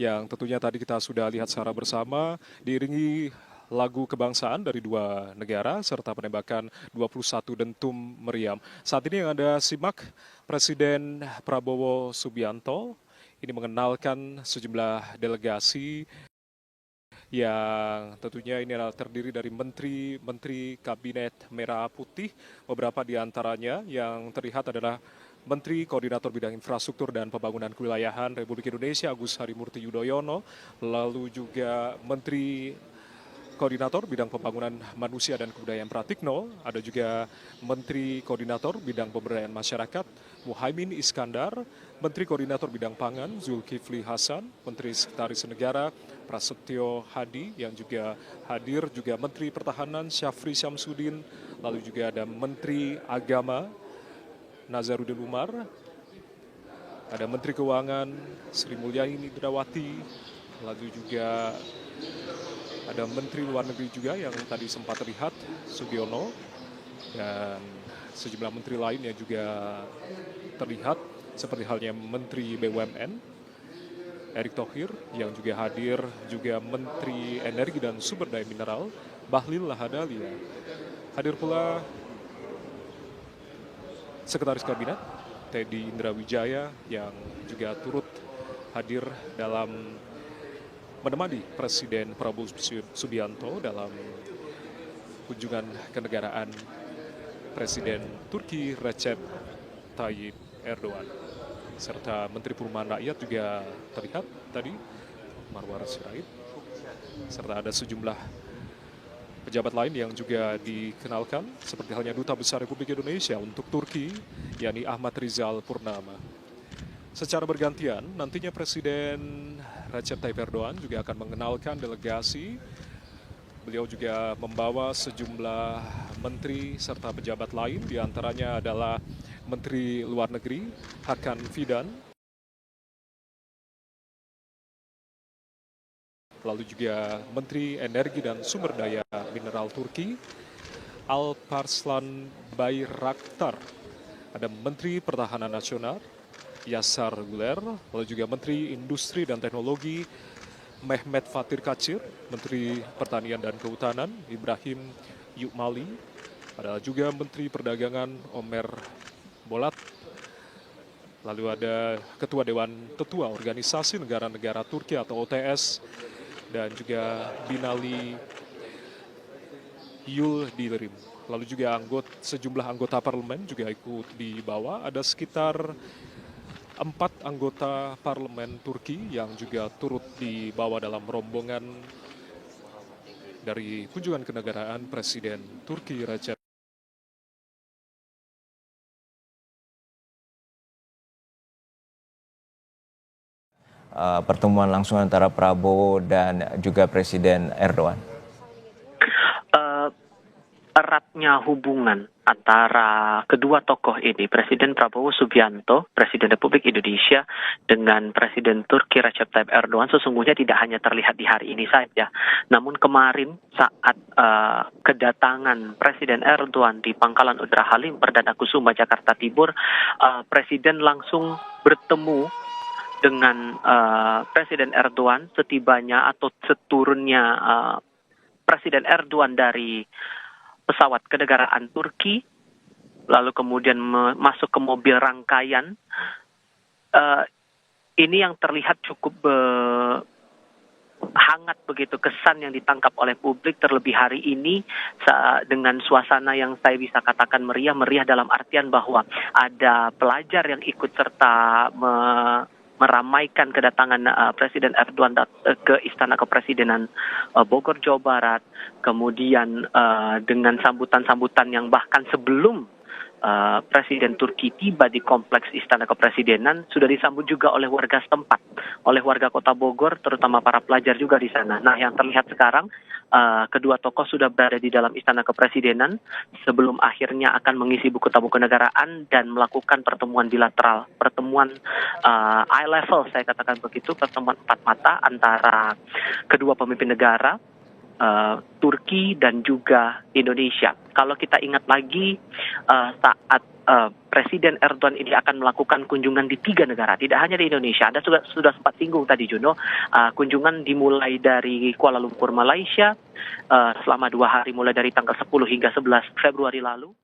yang tentunya tadi kita sudah lihat secara bersama diiringi lagu kebangsaan dari dua negara serta penembakan 21 dentum meriam. Saat ini yang Anda simak Presiden Prabowo Subianto ini mengenalkan sejumlah delegasi yang tentunya ini adalah terdiri dari menteri Kabinet Merah Putih. Beberapa di antaranya yang terlihat adalah Menteri Koordinator Bidang Infrastruktur dan Pembangunan Kewilayahan Republik Indonesia Agus Harimurti Yudhoyono, lalu juga Menteri Koordinator Bidang Pembangunan Manusia dan Kebudayaan Pratikno, ada juga Menteri Koordinator Bidang Pemberdayaan Masyarakat Muhaimin Iskandar, Menteri Koordinator Bidang Pangan Zulkifli Hasan, Menteri Sekretaris Negara Prasetyo Hadi yang juga hadir, juga Menteri Pertahanan Syafri Syamsuddin, lalu juga ada Menteri Agama Nazaruddin Umar, ada Menteri Keuangan Sri Mulyani Indrawati, lalu juga ada Menteri Luar Negeri juga yang tadi sempat terlihat, Sugiono, dan sejumlah menteri lain yang juga terlihat, seperti halnya Menteri BUMN, Erick Thohir, yang juga hadir, juga Menteri Energi dan Sumber Daya Mineral, Bahlil Lahadalia. Hadir pula Sekretaris Kabinet, Teddy Indrawijaya, yang juga turut hadir dalam menemani Presiden Prabowo Subianto dalam kunjungan kenegaraan Presiden Turki Recep Tayyip Erdogan. Serta Menteri Perumahan Rakyat juga terlihat tadi, Marwar Sirait. Serta ada sejumlah pejabat lain yang juga dikenalkan, seperti halnya Duta Besar Republik Indonesia untuk Turki, yakni Ahmad Rizal Purnama. Secara bergantian, nantinya Presiden Recep Tayyip Erdogan juga akan mengenalkan delegasi. Beliau juga membawa sejumlah menteri serta pejabat lain, diantaranya adalah Menteri Luar Negeri Hakan Fidan, lalu juga Menteri Energi dan Sumber Daya Mineral Turki Alparslan Bayraktar, ada Menteri Pertahanan Nasional Yasar Guler, lalu juga Menteri Industri dan Teknologi Mehmet Fatir Kacir, Menteri Pertanian dan Kehutanan Ibrahim Yukmali, ada juga Menteri Perdagangan Omer Bolat, lalu ada Ketua Dewan Tetua Organisasi Negara-Negara Turki atau OTS, dan juga Binali Yildirim. Lalu juga sejumlah anggota parlemen juga ikut dibawa, ada sekitar 4 anggota parlemen Turki yang juga turut dibawa dalam rombongan dari kunjungan kenegaraan Presiden Turki Recep. Pertemuan langsung antara Prabowo dan juga Presiden Erdogan? Eratnya hubungan antara kedua tokoh ini, Presiden Prabowo Subianto, Presiden Republik Indonesia, dengan Presiden Turki Recep Tayyip Erdogan sesungguhnya tidak hanya terlihat di hari ini saja. Namun kemarin saat kedatangan Presiden Erdogan di Pangkalan Udara Halim Perdana Kusuma Jakarta Timur, Presiden langsung bertemu dengan Presiden Erdogan setibanya atau seturunnya Presiden Erdogan dari pesawat kenegaraan Turki, lalu kemudian masuk ke mobil rangkaian. Ini yang terlihat cukup hangat begitu kesan yang ditangkap oleh publik, terlebih hari ini dengan suasana yang saya bisa katakan meriah dalam artian bahwa ada pelajar yang ikut serta meramaikan kedatangan Presiden Erdogan ke Istana Kepresidenan Bogor, Jawa Barat. Kemudian dengan sambutan-sambutan yang bahkan sebelum Presiden Turki tiba di kompleks Istana Kepresidenan sudah disambut juga oleh warga setempat, oleh warga Kota Bogor, terutama para pelajar juga di sana. Nah, yang terlihat sekarang kedua tokoh sudah berada di dalam Istana Kepresidenan sebelum akhirnya akan mengisi buku tamu kenegaraan dan melakukan pertemuan bilateral, pertemuan eye level, saya katakan begitu, pertemuan empat mata antara kedua pemimpin negara, Turki dan juga Indonesia. Kalau kita ingat lagi saat Presiden Erdogan ini akan melakukan kunjungan di 3 negara, tidak hanya di Indonesia. Anda sudah sempat singgung tadi, Juno. Kunjungan dimulai dari Kuala Lumpur, Malaysia, selama 2 hari mulai dari tanggal 10 hingga 11 Februari lalu.